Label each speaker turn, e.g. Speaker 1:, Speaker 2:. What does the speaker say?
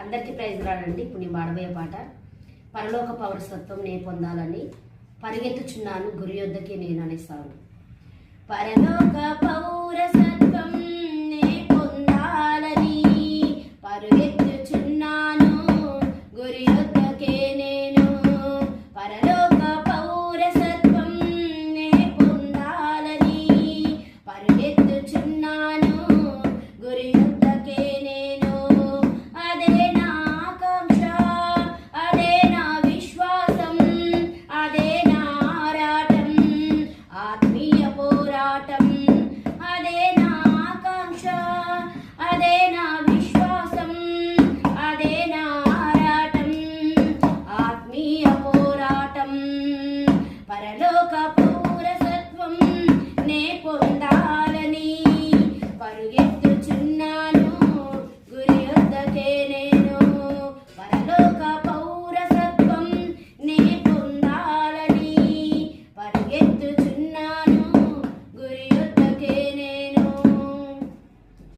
Speaker 1: అందరికీ ప్రైజ్ రాడండి. ఇప్పుడు నేను పాడబోయే పాట పరలోక పౌరసత్వం నే పొందాలని పరిగెత్తుచున్నాను గురి యొద్దకి నేను అనేస్తాను. పరలోక పౌరసత్వం నే పొందాలని పరిగెత్తుచున్నాను గురి యొద్ద